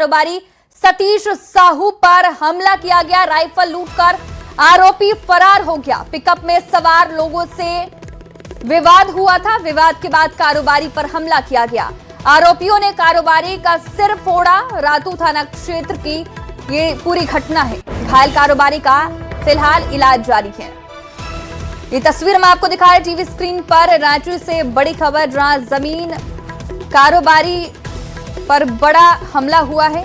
कारोबारी सतीश साहू पर हमला किया गया। राइफल लूटकर आरोपी फरार हो गया। पिकअप में सवार लोगों से विवाद हुआ था। विवाद के बाद कारोबारी पर हमला किया गया। आरोपियों ने कारोबारी का सिर फोड़ा। रातू थाना क्षेत्र की ये पूरी घटना है। घायल कारोबारी का फिलहाल इलाज जारी है। ये तस्वीर मैं आपको दिखा रहे टीवी स्क्रीन पर। रांची से बड़ी खबर, जहां जमीन कारोबारी पर बड़ा हमला हुआ है।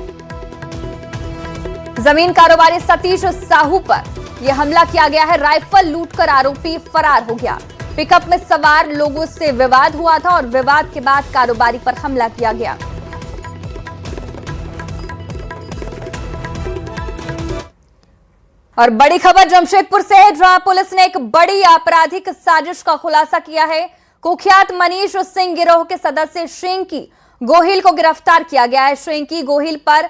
जमीन कारोबारी सतीश साहू पर यह हमला किया गया है। राइफल लूटकर आरोपी फरार हो गया। पिकअप में सवार लोगों से विवाद हुआ था और विवाद के बाद कारोबारी पर हमला किया गया। और बड़ी खबर जमशेदपुर से है, जहां पुलिस ने एक बड़ी आपराधिक साजिश का खुलासा किया है। कुख्यात मनीष सिंह गिरोह के सदस्य श्रेंकी गोहिल को गिरफ्तार किया गया है। श्रेंकी गोहिल पर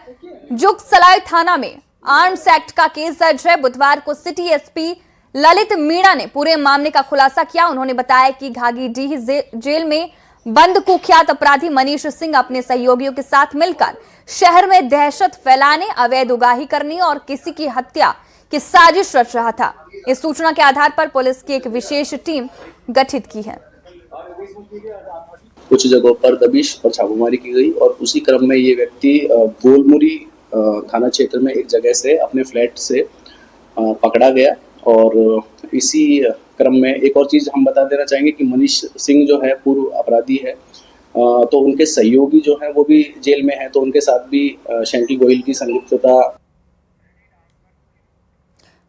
जुगसलाई थाना में आर्म्स एक्ट का केस दर्ज है। बुधवार को सिटी एसपी ललित मीणा ने पूरे मामले का खुलासा किया। उन्होंने बताया कि घाघीडीह जेल में बंद कुख्यात अपराधी मनीष सिंह अपने सहयोगियों के साथ मिलकर शहर में दहशत फैलाने, अवैध उगाही करने और किसी की हत्या की साजिश रच रहा था। इस सूचना के आधार पर पुलिस की एक विशेष टीम गठित की है। कुछ जगहों पर दबिश और छापेमारी की गई और उसी क्रम में ये व्यक्ति गोलमुरी थाना क्षेत्र में एक जगह से अपने फ्लैट से पकड़ा गया। और इसी क्रम में एक और चीज हम बता देना चाहेंगे कि मनीष सिंह जो है पूर्व अपराधी है, तो उनके सहयोगी जो है वो भी जेल में है, तो उनके साथ भी शैंकी गोहिल की संलिप्तता।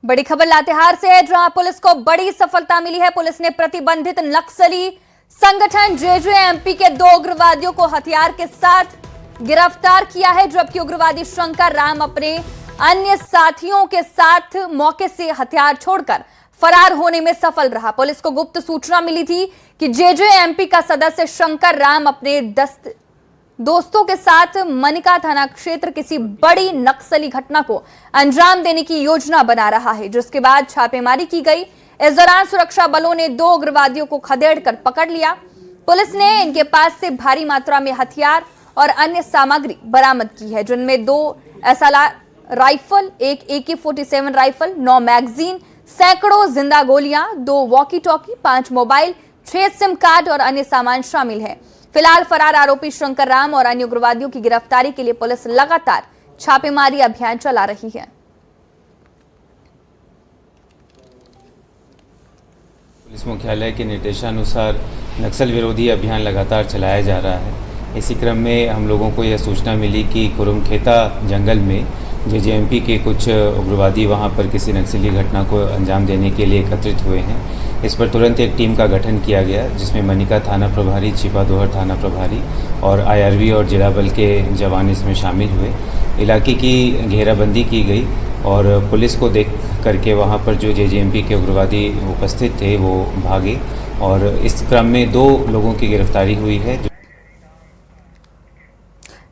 बड़ी खबर लातेहार से है, जहां पुलिस को बड़ी सफलता मिली है। पुलिस ने प्रतिबंधित नक्सली संगठन जेजेएमपी के 2 उग्रवादियों को हथियार के साथ गिरफ्तार किया है, जबकि उग्रवादी शंकर राम अपने अन्य साथियों के साथ मौके से हथियार छोड़कर फरार होने में सफल रहा। पुलिस को गुप्त सूचना मिली थी कि जेजेएमपी का सदस्य शंकर राम अपने दोस्तों के साथ मनिका थाना क्षेत्र किसी बड़ी नक्सली घटना को अंजाम देने की योजना बना रहा है, जिसके बाद छापेमारी की गई। इस दौरान सुरक्षा बलों ने 2 उग्रवादियों को खदेड़कर पकड़ लिया। पुलिस ने इनके पास से भारी मात्रा में हथियार और अन्य सामग्री बरामद की है, जिनमें 2 एसएलआर राइफल, एक AK-47 राइफल, 9 मैगजीन, सैकड़ों जिंदा गोलियां, 2 walkie talkie, 5 mobile, 6 SIM card और अन्य सामान शामिल है। फिलहाल फरार आरोपी शंकर राम और अन्य उग्रवादियों की गिरफ्तारी के लिए पुलिस लगातार छापेमारी अभियान चला रही है। पुलिस मुख्यालय के निर्देशानुसार नक्सल विरोधी अभियान लगातार चलाया जा रहा है। इसी क्रम में हम लोगों को यह सूचना मिली कि कुरुमखेता जंगल में जेजेएमपी के कुछ उग्रवादी वहां पर किसी नक्सली घटना को अंजाम देने के लिए एकत्रित हुए हैं। इस पर तुरंत एक टीम का गठन किया गया, जिसमें मनिका थाना प्रभारी, छिपादोहर थाना प्रभारी और IRV और जिला बल के जवान इसमें शामिल हुए। इलाके की घेराबंदी की गई और पुलिस को देख करके वहां पर जो जेजेएमपी के उग्रवादी उपस्थित थे वो भागे और इस क्रम में 2 लोगों की गिरफ्तारी हुई है।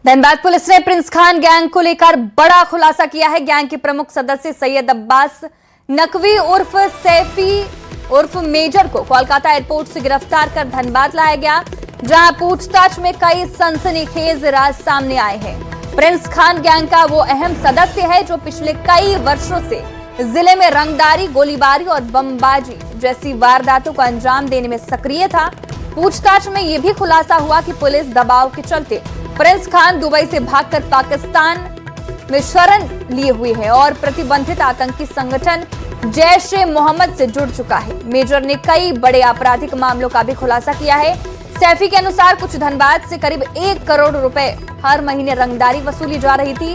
धनबाद पुलिस ने प्रिंस खान गैंग को लेकर बड़ा खुलासा किया है। गैंग के प्रमुख सदस्य सैयद अब्बास नकवी उर्फ सैफी उर्फ मेजर को कोलकाता एयरपोर्ट से गिरफ्तार कर धनबाद लाया गया, जहां पूछताछ में कई सनसनीखेज राज सामने आए हैं। प्रिंस खान गैंग का वो अहम सदस्य है जो पिछले कई वर्षों से जिले में रंगदारी, गोलीबारी और बमबाजी जैसी वारदातों को अंजाम देने में सक्रिय था। पूछताछ में यह भी खुलासा हुआ कि पुलिस दबाव के चलते प्रिंस खान दुबई से भागकर पाकिस्तान में शरण लिए हुए है और प्रतिबंधित आतंकी संगठन जैश-ए-मोहम्मद से जुड़ चुका है। मेजर ने कई बड़े आपराधिक मामलों का भी खुलासा किया है। सैफी के अनुसार कुछ धनबाद से करीब 1 करोड़ रुपए हर महीने रंगदारी वसूली जा रही थी।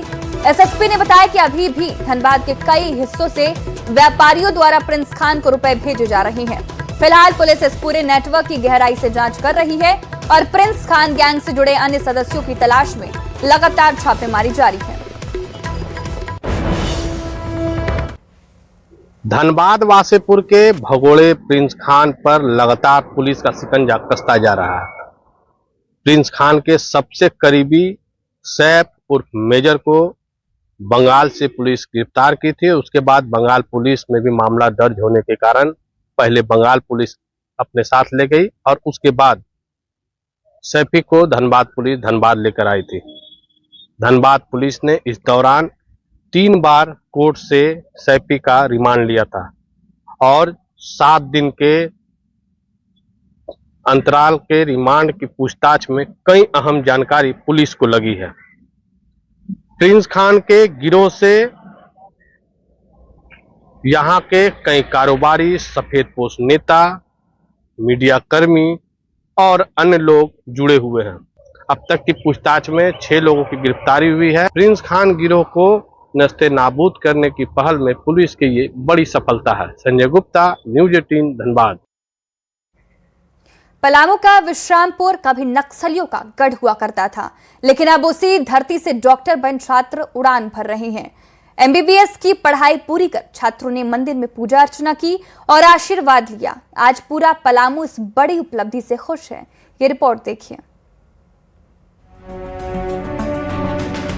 एसएसपी ने बताया कि अभी भी धनबाद के कई हिस्सों से व्यापारियों द्वारा प्रिंस खान को रुपए भेजे जा रहे हैं। फिलहाल पुलिस इस पूरे नेटवर्क की गहराई से जांच कर रही है और प्रिंस खान गैंग से जुड़े अन्य सदस्यों की तलाश में लगातार छापेमारी जारी है। धनबाद वासेपुर के भगोड़े प्रिंस खान पर लगातार पुलिस का शिकंजा कसता जा रहा है। प्रिंस खान के सबसे करीबी सैफ उर्फ मेजर को बंगाल से पुलिस गिरफ्तार की थी। उसके बाद बंगाल पुलिस में भी मामला दर्ज होने के कारण पहले बंगाल पुलिस अपने साथ ले गई और उसके बाद सैफी को धनबाद पुलिस धनबाद लेकर आई थी। धनबाद पुलिस ने इस दौरान 3 बार कोर्ट से सैफी का रिमांड लिया था और 7 दिन के अंतराल के रिमांड की पूछताछ में कई अहम जानकारी पुलिस को लगी है। प्रिंस खान के गिरोह से यहां के कई कारोबारी, सफेदपोश नेता, मीडिया कर्मी और अन्य लोग जुड़े हुए हैं। अब तक की पूछताछ में 6 लोगों की गिरफ्तारी हुई है। प्रिंस खान गिरोह को नस्ते नाबूद करने की पहल में पुलिस की ये बड़ी सफलता है। संजय गुप्ता, न्यूज 18 धनबाद। पलामू का विश्रामपुर कभी नक्सलियों का गढ़ हुआ करता था, लेकिन अब उसी धरती से डॉक्टर बन छात्र उड़ान भर रहे हैं। एमबीबीएस की पढ़ाई पूरी कर छात्रों ने मंदिर में पूजा अर्चना की और आशीर्वाद लिया। आज पूरा पलामू इस बड़ी उपलब्धि से खुश है। ये रिपोर्ट देखिए।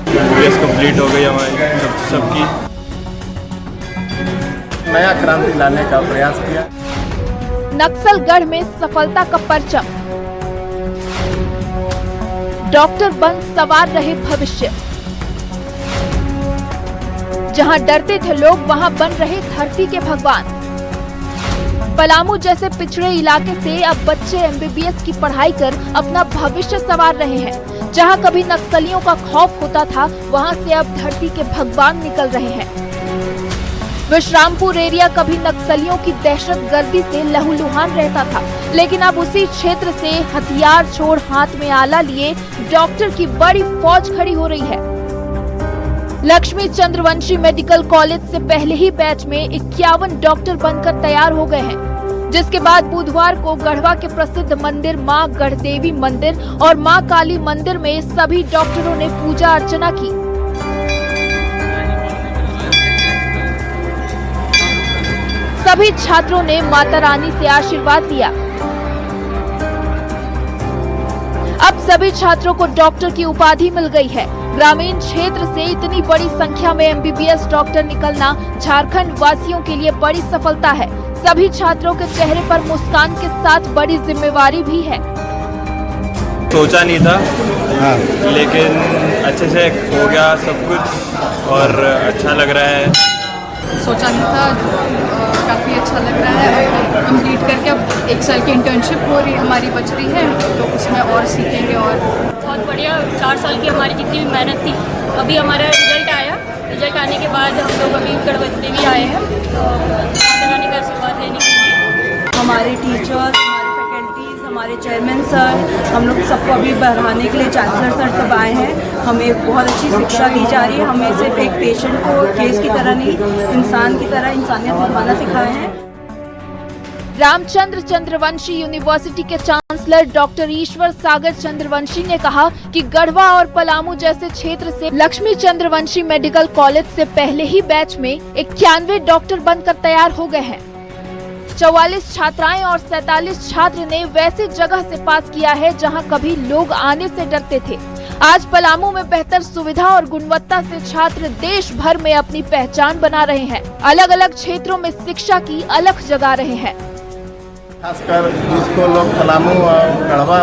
एमबीबीएस कंप्लीट हो गई हमारी सबकी। नया क्रांति लाने का प्रयास किया। नक्सलगढ़ में सफलता का परचम, डॉक्टर बन सवार रहे भविष्य। जहां डरते थे लोग, वहां बन रहे धरती के भगवान। पलामू जैसे पिछड़े इलाके से अब बच्चे एमबीबीएस की पढ़ाई कर अपना भविष्य संवार रहे हैं। जहां कभी नक्सलियों का खौफ होता था, वहां से अब धरती के भगवान निकल रहे हैं। विश्रामपुर एरिया कभी नक्सलियों की दहशतगर्दी से लहूलुहान रहता था, लेकिन अब उसी क्षेत्र से हथियार छोड़ हाथ में आला लिए डॉक्टर की बड़ी फौज खड़ी हो रही है। लक्ष्मी चंद्रवंशी मेडिकल कॉलेज से पहले ही बैच में 51 डॉक्टर बनकर तैयार हो गए हैं, जिसके बाद बुधवार को गढ़वा के प्रसिद्ध मंदिर मां गढ़देवी मंदिर और मां काली मंदिर में सभी डॉक्टरों ने पूजा अर्चना की। सभी छात्रों ने माता रानी से आशीर्वाद लिया। अब सभी छात्रों को डॉक्टर की उपाधि मिल गई है। ग्रामीण क्षेत्र से इतनी बड़ी संख्या में एमबीबीएस डॉक्टर निकलना झारखंड वासियों के लिए बड़ी सफलता है। सभी छात्रों के चेहरे पर मुस्कान के साथ बड़ी जिम्मेवारी भी है। सोचा नहीं था, लेकिन अच्छे से हो गया सब कुछ और अच्छा लग रहा है। सोचा नहीं था, काफ़ी अच्छा लग रहा है। और कंप्लीट करके अब 1 साल की इंटर्नशिप हो रही हमारी बच रही है, तो उसमें और सीखेंगे। और बहुत बढ़िया, 4 साल की हमारी जितनी भी मेहनत थी, अभी हमारा रिजल्ट आया। रिजल्ट आने के बाद हम लोग अभी गढ़वा देवी आए हैं माता का आशीर्वाद लेने के लिए। हमारे टीचर्स, हमारे फैकल्टीज़, हमारे चेयरमैन सर, हम लोग सबको अभी बढ़ाने के लिए चांसलर सर सब आए हैं। हमें बहुत अच्छी शिक्षा दी जा रही है। हमें सिर्फ एक पेशेंट को केस की तरह नहीं, इंसान की तरह इंसानियत निभाना सिखाए हैं। रामचंद्र चंद्रवंशी यूनिवर्सिटी के चांसलर डॉक्टर ईश्वर सागर चंद्रवंशी ने कहा कि गढ़वा और पलामू जैसे क्षेत्र से लक्ष्मी चंद्रवंशी मेडिकल कॉलेज से पहले ही बैच में 91 डॉक्टर बनकर तैयार हो गए हैं। 44 छात्राएं और 47 छात्र ने वैसे जगह से पास किया है जहां कभी लोग आने से डरते थे। आज पलामू में बेहतर सुविधा और गुणवत्ता से छात्र देश भर में अपनी पहचान बना रहे हैं। अलग अलग क्षेत्रों में शिक्षा की अलख जगा रहे हैं। खासकर जिसको लोग पलामू और गढ़वा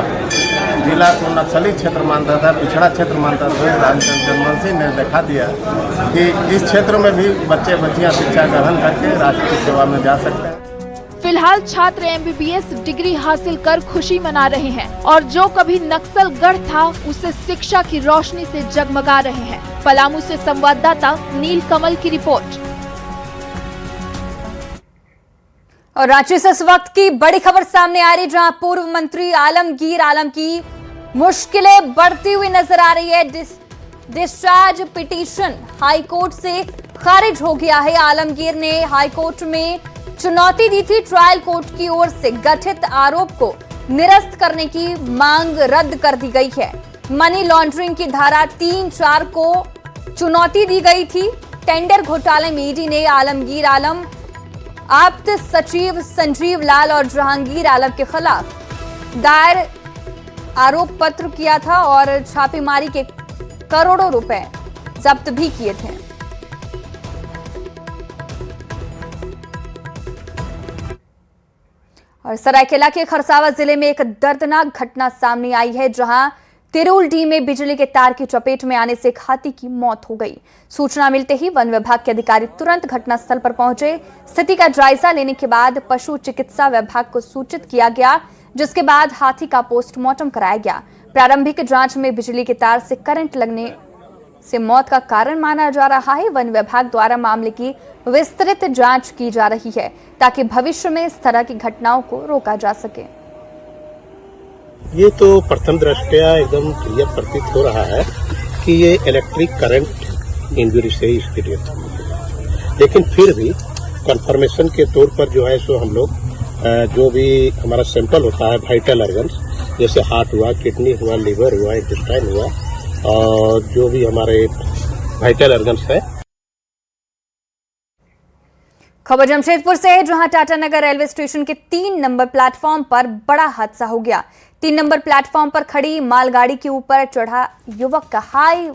जिला को नक्सली क्षेत्र मानता था, पिछड़ा क्षेत्र मानता था, रामचंद्र चंद्रवंशी ने दिखा दिया कि इस क्षेत्र में भी बच्चे बच्चियां शिक्षा ग्रहण करके राष्ट्र की सेवा में जा सकते हैं। फिलहाल छात्र एमबीबीएस डिग्री हासिल कर खुशी मना रहे हैं और जो कभी नक्सलगढ़ था उसे शिक्षा की रोशनी से जगमगा रहे हैं। पलामू से संवाददाता नील कमल की रिपोर्ट। और रांची से इस वक्त की बड़ी खबर सामने आ रही, जहां पूर्व मंत्री आलमगीर आलम की मुश्किलें बढ़ती हुई नजर आ रही है। डिस्चार्ज पिटीशन हाईकोर्ट से खारिज हो गया है। आलमगीर ने हाईकोर्ट में चुनौती दी थी। ट्रायल कोर्ट की ओर से गठित आरोप को निरस्त करने की मांग रद्द कर दी गई है। मनी लॉन्ड्रिंग की धारा 3-4 को चुनौती दी गई थी। टेंडर घोटाले में ईडी ने आलमगीर आलम, आप्त सचिव संजीव लाल और जहांगीर आलम के खिलाफ दायर आरोप पत्र किया था और छापेमारी के करोड़ों रुपए जब्त भी किए थे। और सरायकेला के खरसावा जिले में एक दर्दनाक घटना सामने आई है, जहां तिरुलडी में बिजली के तार की चपेट में आने से एक हाथी की मौत हो गई। सूचना मिलते ही वन विभाग के अधिकारी तुरंत घटनास्थल पर पहुंचे। स्थिति का जायजा लेने के बाद पशु चिकित्सा विभाग को सूचित किया गया, जिसके बाद हाथी का पोस्टमार्टम कराया गया। प्रारंभिक जांच में बिजली के तार से करंट लगने से मौत का कारण माना जा रहा है। वन विभाग द्वारा मामले की विस्तृत जांच की जा रही है ताकि भविष्य में इस तरह की घटनाओं को रोका जा सके। ये तो प्रथम दृष्टया एकदम क्लियर प्रतीत हो रहा है कि ये इलेक्ट्रिक करंट इंजरी से ही इसकी डेथ हुई, लेकिन फिर भी कंफर्मेशन के तौर पर जो है सो हम लोग जो भी हमारा सैंपल होता है वाइटल ऑर्गन्स, जैसे हार्ट हुआ, किडनी हुआ, लिवर हुआ, इंटेस्टाइन हुआ, और जो भी हमारे वाइटल ऑर्गन्स है। खबर जमशेदपुर से है, जहां टाटानगर रेलवे स्टेशन के 3 नंबर प्लेटफॉर्म पर बड़ा हादसा हो गया। 3 नंबर प्लेटफॉर्म पर खड़ी मालगाड़ी के ऊपर चढ़ा युवक का हाई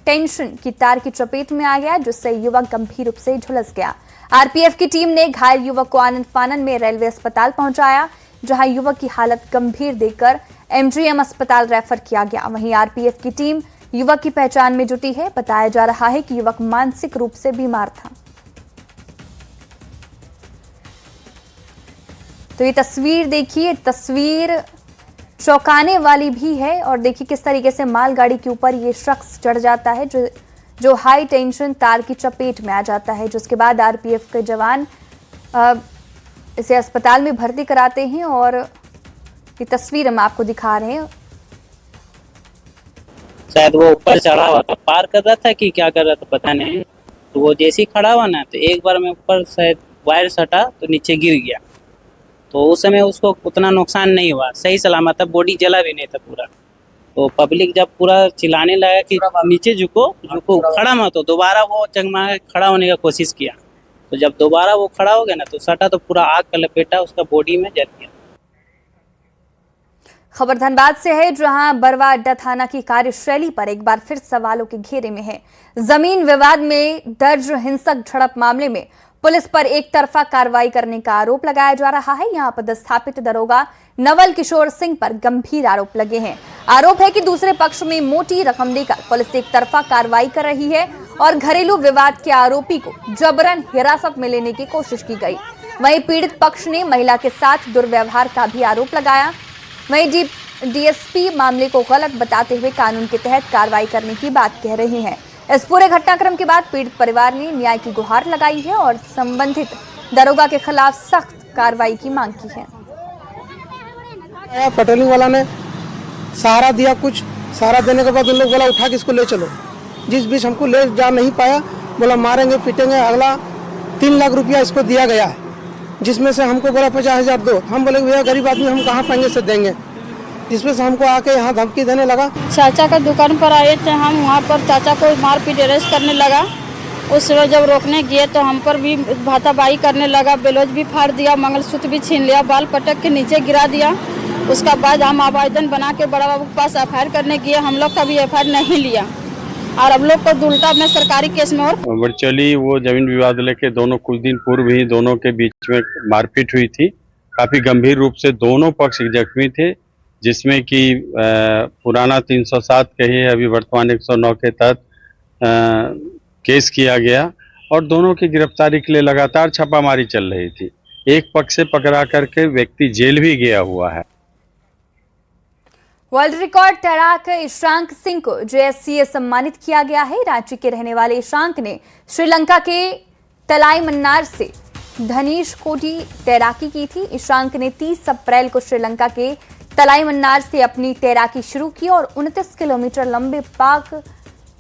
टेंशन की तार की चपेट में आ गया, जिससे युवक गंभीर रूप से झुलस गया। आरपीएफ की टीम ने घायल युवक को आनंद फानन में रेलवे अस्पताल पहुंचाया, जहां युवक की हालत गंभीर देखकर एमजीएम अस्पताल रेफर किया गया। वहीं आरपीएफ की टीम युवक की पहचान में जुटी है। बताया जा रहा है कि युवक मानसिक रूप से बीमार था। तो ये तस्वीर देखिए, तस्वीर चौंकाने वाली भी है। और देखिए किस तरीके से मालगाड़ी के ऊपर ये शख्स चढ़ जाता है, जो हाई टेंशन तार की चपेट में आ जाता है, जिसके बाद आरपीएफ के जवान इसे अस्पताल में भर्ती कराते हैं। और ये तस्वीर हम आपको दिखा रहे हैं। शायद वो ऊपर चढ़ा हुआ था, पार कर रहा था कि क्या कर रहा था पता नहीं। तो वो जैसे ही खड़ा हुआ ना, तो एक बार में ऊपर शायद वायर सटा तो नीचे गिर गया। तो उस समय उसको उतना नुकसान नहीं हुआ, सही सलामत था, बॉडी जला भी नहीं था पूरा। तो पब्लिक जब पूरा चिल्लाने लगा कि नीचे झुको झुको, खड़ा मत हो, दोबारा वो चंगमा खड़ा होने का कोशिश किया। तो जब दोबारा वो खड़ा हो गया ना, तो सटा तो पूरा आग का लपेटा उसका बॉडी में जल गया। खबर धनबाद से है, जहां बरवा अड्डा थाना की कार्यशैली पर एक बार फिर सवालों के घेरे में है। जमीन विवाद में दर्ज हिंसक झड़प मामले में पुलिस पर एक तरफा कार्रवाई करने का आरोप लगाया जा रहा है। यहां पदस्थापित दरोगा नवल किशोर सिंह पर गंभीर आरोप लगे हैं। आरोप है कि दूसरे पक्ष में मोटी रकम देकर पुलिस एक तरफा कार्रवाई कर रही है और घरेलू विवाद के आरोपी को जबरन हिरासत में लेने की कोशिश की गई। वहीं पीड़ित पक्ष ने महिला के साथ दुर्व्यवहार का भी आरोप लगाया। वहीं डीएसपी मामले को गलत बताते हुए कानून के तहत कार्रवाई करने की बात कह रहे हैं। इस पूरे घटनाक्रम के बाद पीड़ित परिवार ने न्याय की गुहार लगाई है और संबंधित दरोगा के खिलाफ सख्त कार्रवाई की मांग की है। पटेलिंग वाला ने सहारा दिया, कुछ सहारा देने के बाद उन लोग बोला उठा के इसको ले चलो। जिस बीच हमको ले जा नहीं पाया, बोला मारेंगे पीटेंगे। अगला 3 लाख रुपया इसको दिया गया है, जिसमें से हमको बोला 50,000 दो। हम बोले भैया गरीब आदमी हम कहाँ पाएंगे से देंगे, जिसमें से हमको आके यहाँ धमकी देने लगा। चाचा का दुकान पर आए थे हम, वहाँ पर चाचा को मारपीट अरेस्ट करने लगा। उस समय जब रोकने गए तो हम पर भी भाताबाई करने लगा, बेलोज भी फाड़ दिया, मंगलसूत्र भी छीन लिया, बाल पटक के नीचे गिरा दिया। उसका बाद हम आवेदन बना के बड़ा बाबू के पास एफआईआर करने गए, हम लोग का भी एफआईआर नहीं लिया और हम लोग को उल्टा अपने सरकारी केस में। और वर्चुअली वो जमीन विवाद लेके दोनों कुछ दिन पूर्व ही दोनों के बीच में मारपीट हुई थी। काफी गंभीर रूप से दोनों पक्ष जख्मी थे, जिसमें कि पुराना 307 के ही अभी वर्तमान 109 के तहत केस किया गया और दोनों की गिरफ्तारी के लिए लगातार छापामारी चल रही थी। एक पक्ष से पकड़ा करके व्यक्ति जेल भी गया हुआ है। वर्ल्ड रिकॉर्ड तैराक ईशांक सिंह को जेएससीए सम्मानित किया गया है। रांची के रहने वाले ईशांक ने श्रीलंका के तलाईमन्नार से धनीश कोटी तैराकी की थी। ईशांक ने 30 अप्रैल को श्रीलंका के तलाईमन्नार से अपनी तैराकी शुरू की और 29 किलोमीटर लंबे पाक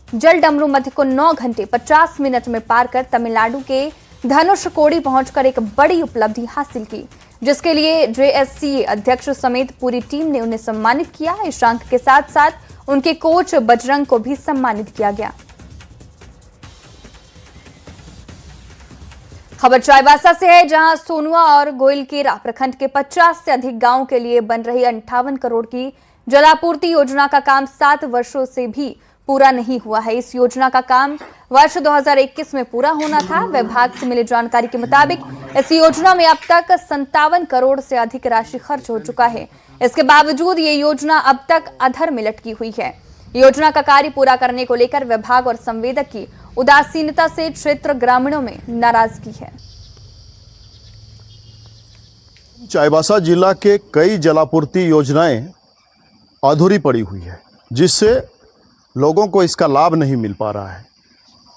जल डमरू मध्य को 9 घंटे 50 मिनट में पार कर तमिलनाडु के धनुषकोडी पहुंचकर एक बड़ी उपलब्धि हासिल की, जिसके लिए जेएससीए अध्यक्ष समेत पूरी टीम ने उन्हें सम्मानित किया। ईशांक के साथ साथ उनके कोच बजरंग को भी सम्मानित किया गया। खबर चाईबासा से है, जहां सोनुआ और गोइलकेरा प्रखंड के 50 से अधिक गांवों के लिए बन रही 58 करोड़ की जलापूर्ति योजना का काम 7 वर्षों से भी पूरा नहीं हुआ है। इस योजना का काम वर्ष 2021 में पूरा होना था। विभाग से मिली जानकारी के मुताबिक इस योजना में अब तक 57 करोड़ से अधिक राशि खर्च हो चुका है। इसके बावजूद ये योजना अब तक अधर में लटकी हुई है। योजना का कार्य पूरा करने को लेकर विभाग और संवेदक की उदासीनता से क्षेत्र ग्रामीणों में नाराजगी है। चाईबासा जिला के कई जलापूर्ति योजनाएं अधूरी पड़ी हुई है, जिससे लोगों को इसका लाभ नहीं मिल पा रहा है।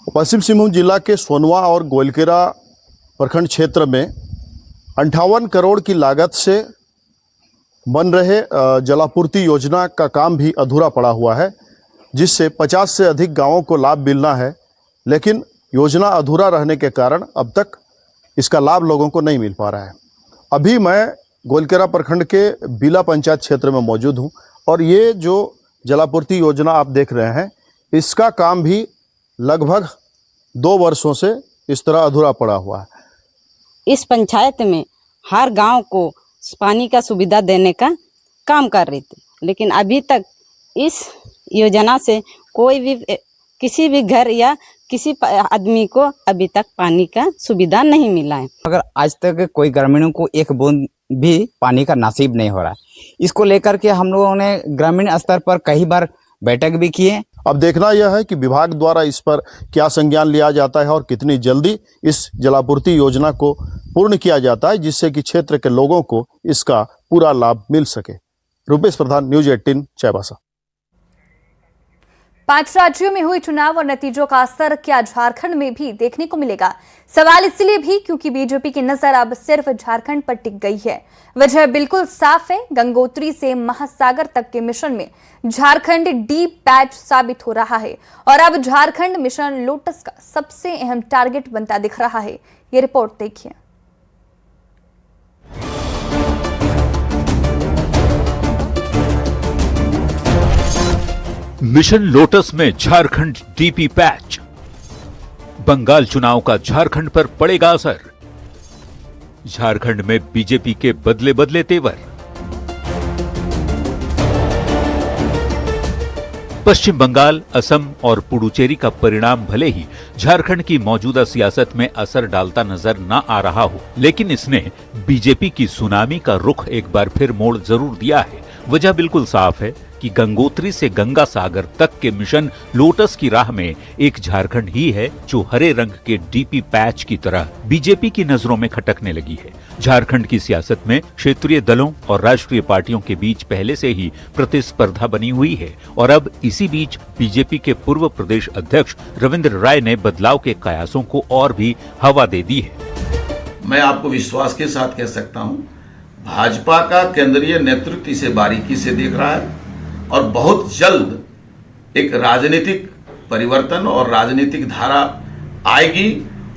पश्चिम सिंहभूम जिला के सोनवा और गोलकेरा प्रखंड क्षेत्र में 58 करोड़ की लागत से बन रहे जलापूर्ति योजना का काम भी अधूरा पड़ा हुआ है, जिससे 50 से अधिक गांवों को लाभ मिलना है, लेकिन योजना अधूरा रहने के कारण अब तक इसका लाभ लोगों को नहीं मिल पा रहा है। अभी मैं गोलकेरा प्रखंड के बीला पंचायत क्षेत्र में मौजूद हूं और ये जो जलापूर्ति योजना आप देख रहे हैं, इसका काम भी लगभग 2 वर्षों से इस तरह अधूरा पड़ा हुआ है। इस पंचायत में हर गांव को पानी का सुविधा देने का काम कर रही थी, लेकिन अभी तक इस योजना से कोई भी किसी भी घर या किसी आदमी को अभी तक पानी का सुविधा नहीं मिला है। अगर आज तक कोई ग्रामीणों को एक बूंद भी पानी का नसीब नहीं हो रहा है, इसको लेकर के हम लोगों ने ग्रामीण स्तर पर कई बार बैठक भी किए। अब देखना यह है कि विभाग द्वारा इस पर क्या संज्ञान लिया जाता है और कितनी जल्दी इस जलापूर्ति योजना को पूर्ण किया जाता है, जिससे कि क्षेत्र के लोगों को इसका पूरा लाभ मिल सके। रूपेश प्रधान, न्यूज 18, चाईबासा। 5 राज्यों में हुए चुनाव और नतीजों का असर क्या झारखंड में भी देखने को मिलेगा? सवाल इसलिए भी क्योंकि बीजेपी की नजर अब सिर्फ झारखंड पर टिक गई है। वजह बिल्कुल साफ है, गंगोत्री से महासागर तक के मिशन में झारखंड डीप पैच साबित हो रहा है और अब झारखंड मिशन लोटस का सबसे अहम टारगेट बनता दिख रहा है। ये रिपोर्ट देखिए। मिशन लोटस में झारखंड डीपी पैच। बंगाल चुनाव का झारखंड पर पड़ेगा असर। झारखंड में बीजेपी के बदले बदले तेवर। पश्चिम बंगाल, असम और पुडुचेरी का परिणाम भले ही झारखंड की मौजूदा सियासत में असर डालता नजर न आ रहा हो, लेकिन इसने बीजेपी की सुनामी का रुख एक बार फिर मोड़ जरूर दिया है। वजह बिल्कुल साफ है कि गंगोत्री से गंगा सागर तक के मिशन लोटस की राह में एक झारखंड ही है जो हरे रंग के डीपी पैच की तरह बीजेपी की नजरों में खटकने लगी है। झारखंड की सियासत में क्षेत्रीय दलों और राष्ट्रीय पार्टियों के बीच पहले से ही प्रतिस्पर्धा बनी हुई है और अब इसी बीच बीजेपी के पूर्व प्रदेश अध्यक्ष रविंद्र राय ने बदलाव के कयासों को और भी हवा दे दी है। मैं आपको विश्वास के साथ कह सकता हूं, भाजपा का केंद्रीय नेतृत्व इसे बारीकी से देख रहा है और बहुत जल्द एक राजनीतिक परिवर्तन और राजनीतिक धारा आएगी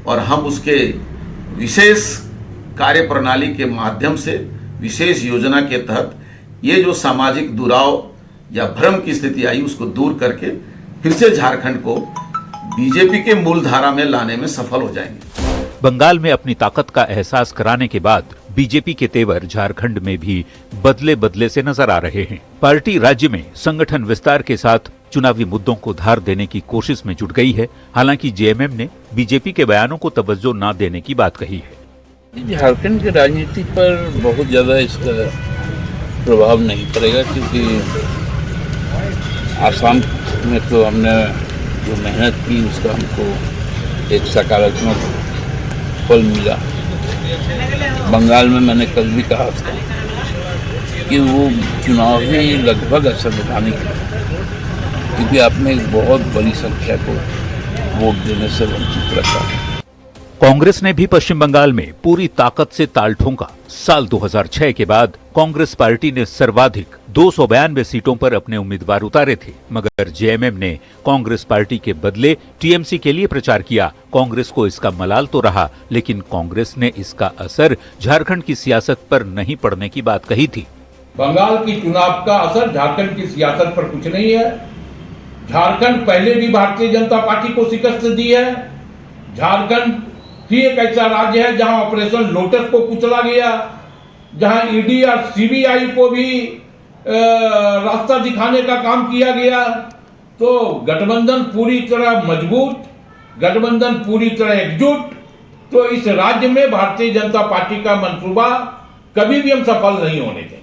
और हम उसके विशेष कार्य प्रणाली के माध्यम से, विशेष योजना के तहत ये जो सामाजिक दुराव या भ्रम की स्थिति आई उसको दूर करके फिर से झारखंड को बीजेपी के मूल धारा में लाने में सफल हो जाएंगे। बंगाल में अपनी ताकत का एहसास कराने के बाद बीजेपी के तेवर झारखंड में भी बदले बदले से नजर आ रहे हैं। पार्टी राज्य में संगठन विस्तार के साथ चुनावी मुद्दों को धार देने की कोशिश में जुट गई है। हालांकि जेएमएम ने बीजेपी के बयानों को तवज्जो न देने की बात कही है। झारखंड की राजनीति पर बहुत ज्यादा इसका प्रभाव नहीं पड़ेगा, क्योंकि आसाम में तो हमने जो मेहनत की उसका हमको एक सकारात्मक फल मिला। बंगाल में मैंने कल भी कहा था कि वो चुनाव ही लगभग असंवैधानिक है, क्योंकि आपने एक बहुत बड़ी संख्या को वोट देने से वंचित रखा है। कांग्रेस ने भी पश्चिम बंगाल में पूरी ताकत से ताल ठोंका। साल 2006 के बाद कांग्रेस पार्टी ने सर्वाधिक 292 सीटों पर अपने उम्मीदवार उतारे थे, मगर जेएमएम ने कांग्रेस पार्टी के बदले टीएमसी के लिए प्रचार किया। कांग्रेस को इसका मलाल तो रहा, लेकिन कांग्रेस ने इसका असर झारखंड की सियासत पर नहीं पड़ने की बात कही थी। बंगाल की चुनाव का असर झारखंड की सियासत पर कुछ नहीं है। झारखंड पहले भी भारतीय जनता पार्टी को शिकस्त दी है। झारखंड ही एक ऐसा राज्य है जहां ऑपरेशन लोटस को कुचला गया, जहां ईडी और सीबीआई को भी रास्ता दिखाने का काम किया गया। तो गठबंधन पूरी तरह मजबूत, गठबंधन पूरी तरह एकजुट, तो इस राज्य में भारतीय जनता पार्टी का मंसूबा कभी भी हम सफल नहीं होने देंगे।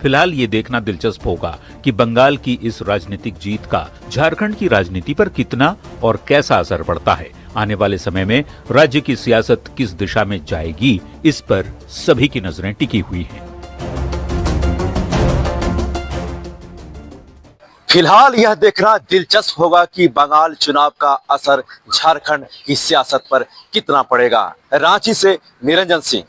फिलहाल ये देखना दिलचस्प होगा कि बंगाल की इस राजनीतिक जीत का झारखंड की राजनीति पर कितना और कैसा असर पड़ता है। आने वाले समय में राज्य की सियासत किस दिशा में जाएगी, इस पर सभी की नजरें टिकी हुई हैं। फिलहाल यह देखना दिलचस्प होगा कि बंगाल चुनाव का असर झारखंड की सियासत पर कितना पड़ेगा। रांची से निरंजन सिंह,